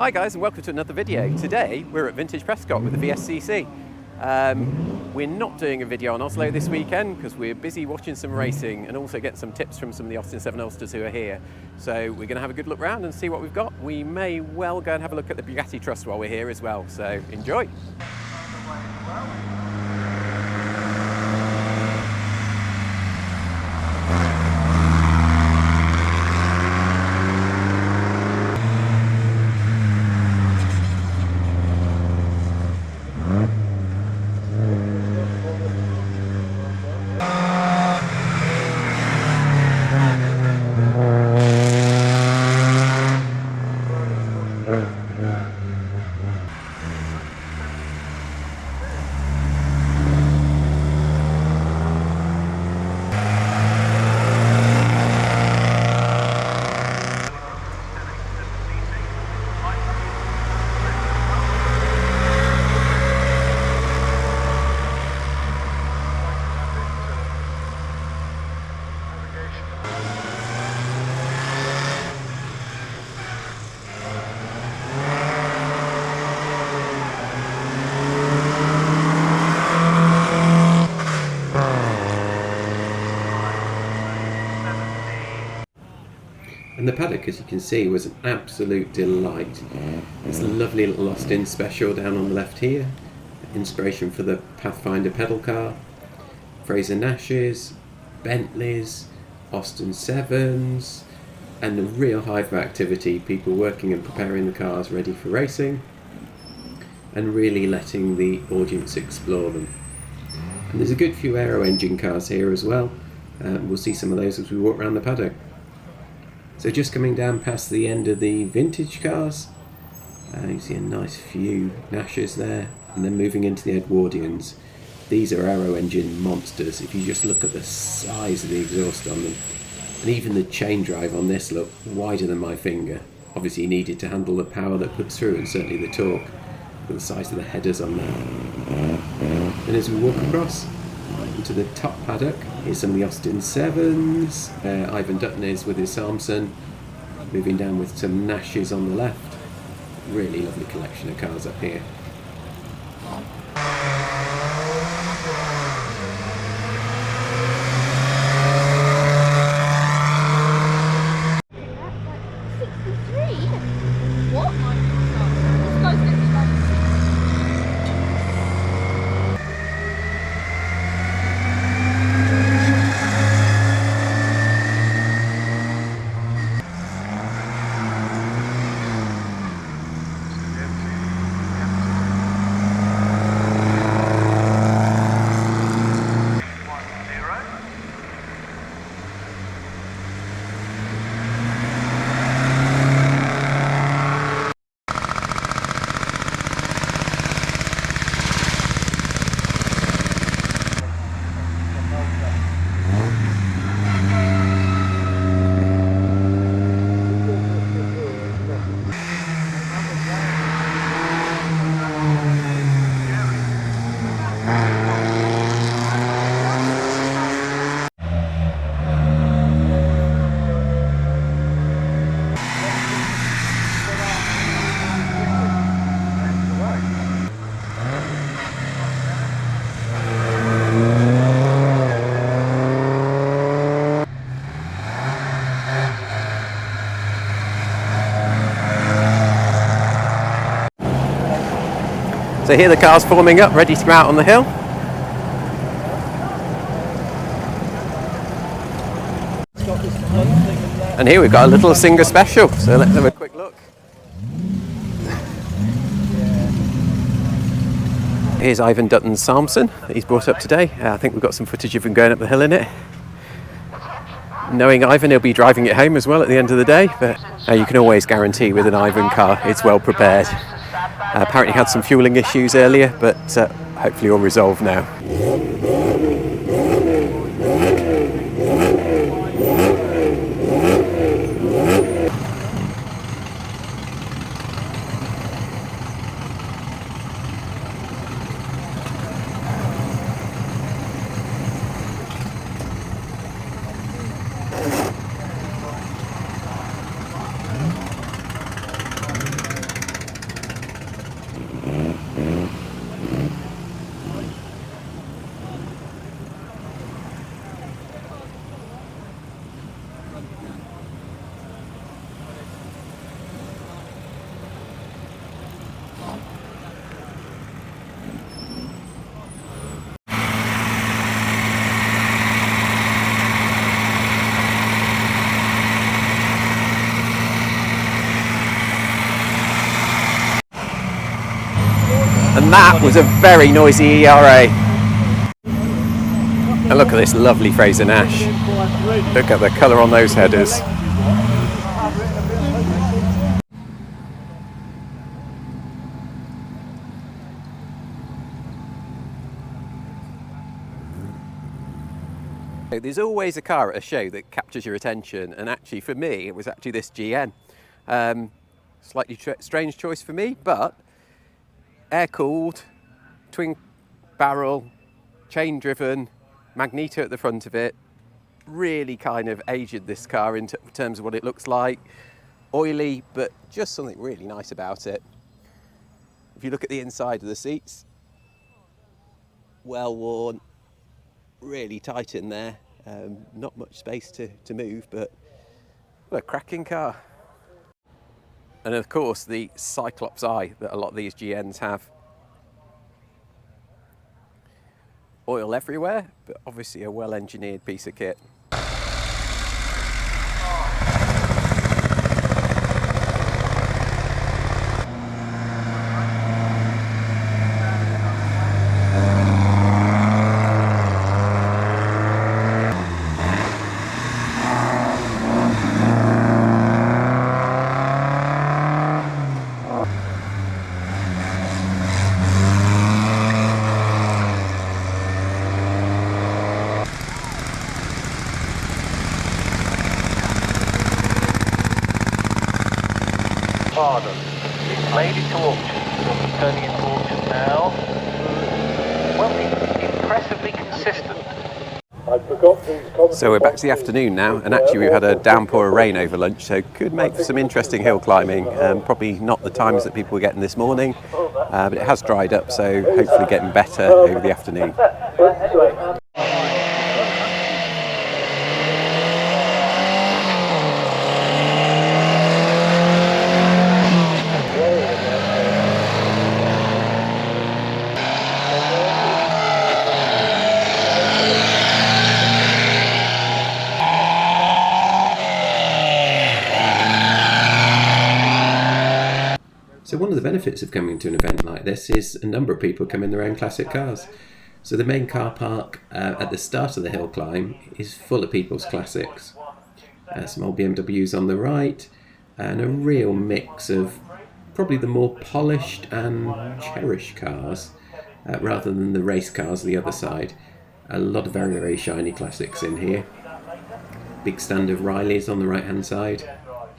Hi guys, and welcome to another video. Today we're at Vintage Prescott with the VSCC. We're not doing a video on Oslo this weekend because we're busy watching some racing and also getting some tips from some of the Austin 7 Ulsters who are here. So we're going to have a good look round and see what we've got. We may well go and have a look at the Bugatti Trust while we're here as well, so enjoy! And the paddock, as you can see, was an absolute delight. It's a lovely little Austin special down on the left here. Inspiration for the Pathfinder pedal car. Fraser Nashes, Bentleys, Austin 7s, and a real hive of activity. People working and preparing the cars ready for racing and really letting the audience explore them. And there's a good few aero engine cars here as well. We'll see some of those as we walk around the paddock. So just coming down past the end of the vintage cars, you see a nice few Nashes there, and then moving into the Edwardians. These are aero engine monsters. If you just look at the size of the exhaust on them, and even the chain drive on this look wider than my finger. Obviously needed to handle the power that puts through, and certainly the torque, but the size of the headers on that. And as we walk across into the top paddock, here's some of the Austin 7s. Ivan Dutton is with his Samson, moving down with some Nashes on the left. Really lovely collection of cars up here. So here the car's forming up, ready to go out on the hill. And here we've got a little Singer special, so let's have a quick look. Here's Ivan Dutton's Samson that he's brought up today. I think we've got some footage of him going up the hill in it. Knowing Ivan, he'll be driving it home as well at the end of the day, but you can always guarantee with an Ivan car it's well prepared. Apparently had some fueling issues earlier, but hopefully all resolved now. And that was a very noisy ERA. And look at this lovely Fraser Nash. Look at the colour on those headers. There's always a car at a show that captures your attention, and actually for me it was actually this GN. Slightly strange choice for me, but air-cooled, twin barrel, chain driven, magneto at the front of it, really kind of aged this car in terms of what it looks like. Oily, but just something really nice about it. If you look at the inside of the seats, well worn, really tight in there, not much space to move, but what a cracking car. And of course the Cyclops eye that a lot of these GNs have. Oil everywhere, but obviously a well engineered piece of kit. Pardon. It's made it to auction. Turning into auction now. Well, impressively consistent. So we're back to the afternoon now, and actually we've had a downpour of rain over lunch, so could make for some interesting hill climbing. Probably not the times that people were getting this morning, but it has dried up, so hopefully getting better over the afternoon. So one of the benefits of coming to an event like this is a number of people come in their own classic cars. So the main car park at the start of the hill climb is full of people's classics. Some old BMWs on the right, and a real mix of probably the more polished and cherished cars rather than the race cars on the other side. A lot of very, very shiny classics in here. Big stand of Rileys on the right hand side,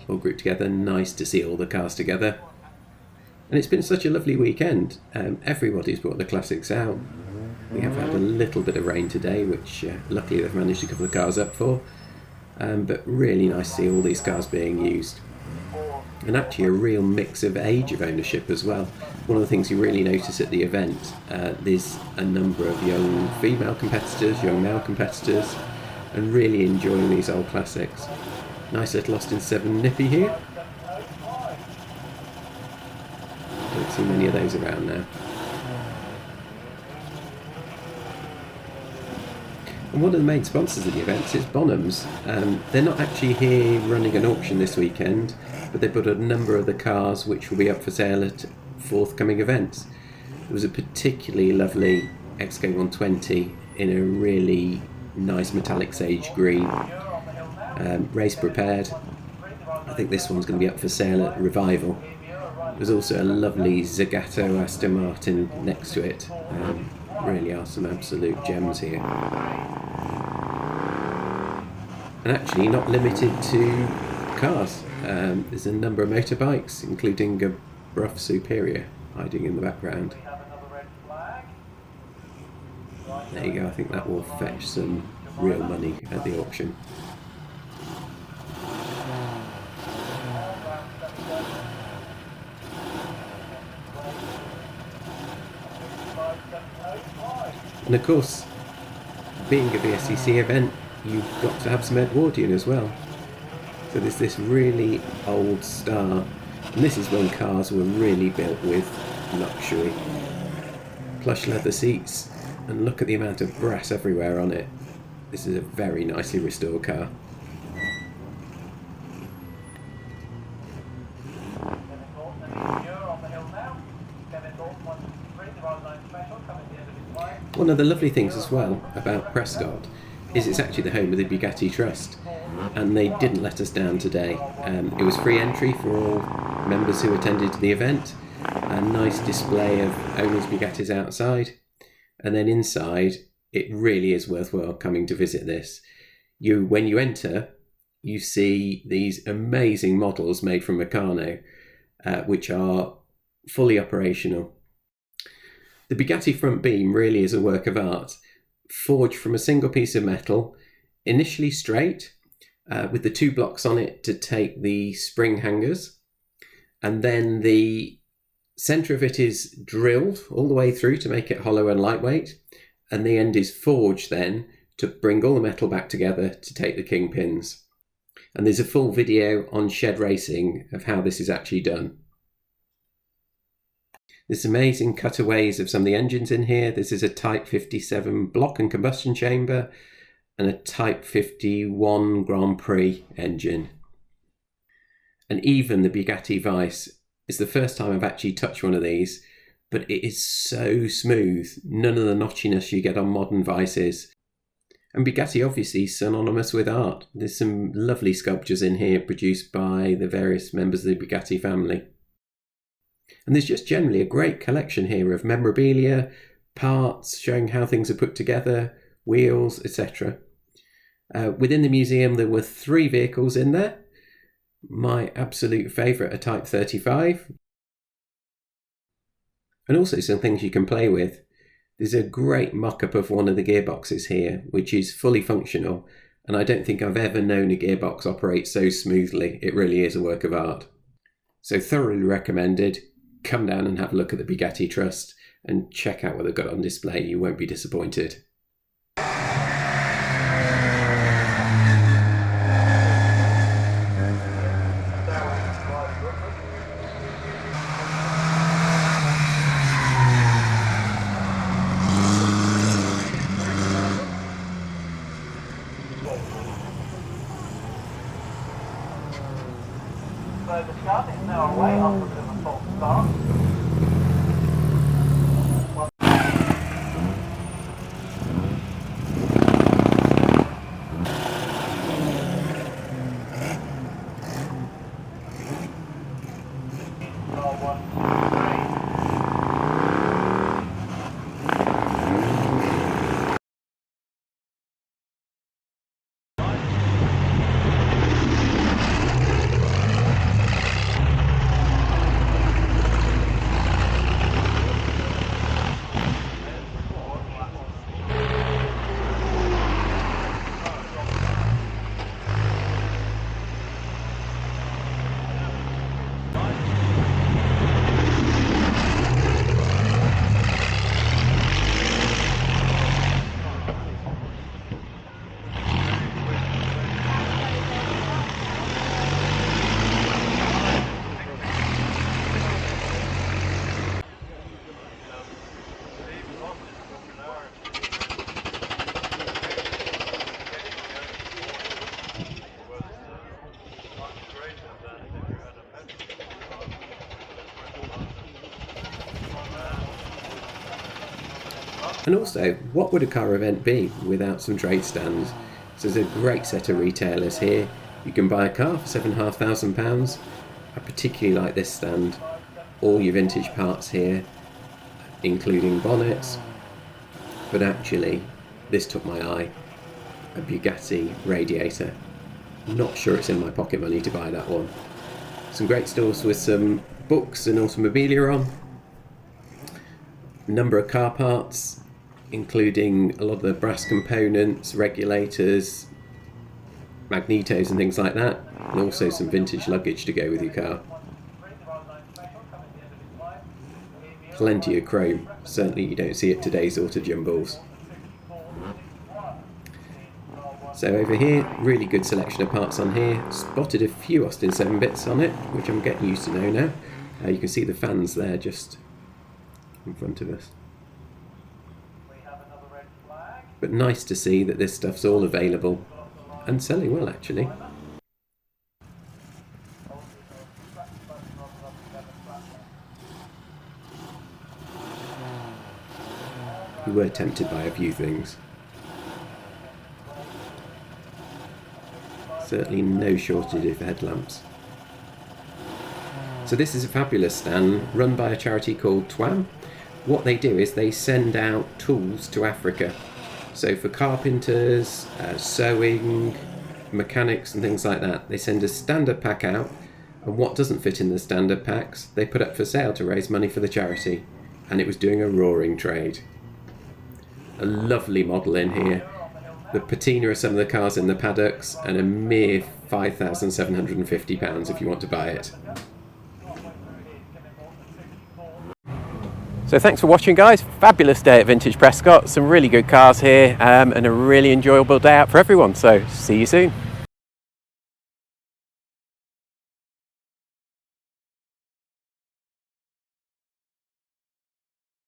all grouped together. Nice to see all the cars together. And it's been such a lovely weekend. Everybody's brought the classics out. We have had a little bit of rain today, which luckily they've managed to cover the cars up for. But really nice to see all these cars being used. And actually a real mix of age of ownership as well. One of the things you really notice at the event, there's a number of young female competitors, young male competitors, and really enjoying these old classics. Nice little Austin 7 Nippy here. Don't see many of those around now. And one of the main sponsors of the event is Bonhams. They're not actually here running an auction this weekend, but they put a number of the cars which will be up for sale at forthcoming events. There was a particularly lovely XK120 in a really nice metallic sage green, race prepared. I think this one's going to be up for sale at Revival. There's also a lovely Zagato Aston Martin next to it. Really are some absolute gems here. And actually not limited to cars. There's a number of motorbikes, including a Brough Superior hiding in the background. There you go, I think that will fetch some real money at the auction. And of course, being a VSCC event, you've got to have some Edwardian as well. So there's this really old Star, and this is when cars were really built with luxury. Plush leather seats, and look at the amount of brass everywhere on it. This is a very nicely restored car. one of the lovely things as well about Prescott is it's actually the home of the Bugatti Trust, and they didn't let us down today. It was free entry for all members who attended the event. A nice display of owners' Bugattis outside, and then inside it really is worthwhile coming to visit this. When you enter, you see these amazing models made from Meccano, which are fully operational. The Bugatti front beam really is a work of art, forged from a single piece of metal, initially straight, with the two blocks on it to take the spring hangers, and then the centre of it is drilled all the way through to make it hollow and lightweight, and the end is forged then to bring all the metal back together to take the kingpins. And there's a full video on Shed Racing of how this is actually done. There's amazing cutaways of some of the engines in here. This is a Type 57 block and combustion chamber and a Type 51 Grand Prix engine. And even the Bugatti Vice is the first time I've actually touched one of these, but it is so smooth. None of the notchiness you get on modern Vices. And Bugatti obviously synonymous with art. There's some lovely sculptures in here produced by the various members of the Bugatti family. And there's just generally a great collection here of memorabilia, parts showing how things are put together, wheels, etc. Within the museum there were 3 vehicles in there. My absolute favourite, a Type 35. And also some things you can play with. There's a great mock-up of one of the gearboxes here, which is fully functional, and I don't think I've ever known a gearbox operate so smoothly. It really is a work of art. So thoroughly recommended. Come down and have a look at the Bugatti Trust and check out what they've got on display. You won't be disappointed. So the Scout is now away after a bit of a false start. And also, what would a car event be without some trade stands? So there's a great set of retailers here. You can buy a car for £7,500. I particularly like this stand. All your vintage parts here, including bonnets. But actually, this took my eye. A Bugatti radiator. Not sure it's in my pocket money to buy that one. Some great stores with some books and automobilia on. A number of car parts, including a lot of the brass components, regulators, magnetos and things like that, and also some vintage luggage to go with your car. Plenty of chrome, certainly you don't see at today's auto jumbles. So over here, really good selection of parts on here. Spotted a few Austin 7-bits on it, which I'm getting used to know now. You can see the fans there just in front of us. But nice to see that this stuff's all available and selling well actually. we were tempted by a few things. Certainly no shortage of headlamps. So this is a fabulous stand run by a charity called TWAM. What they do is they send out tools to Africa. So for carpenters, sewing, mechanics and things like that, they send a standard pack out, and what doesn't fit in the standard packs they put up for sale to raise money for the charity, and it was doing a roaring trade. A lovely model in here. The patina of some of the cars in the paddocks, and a mere £5,750 if you want to buy it. So thanks for watching, guys. Fabulous day at Vintage Prescott. Some really good cars here, and a really enjoyable day out for everyone. So see you soon.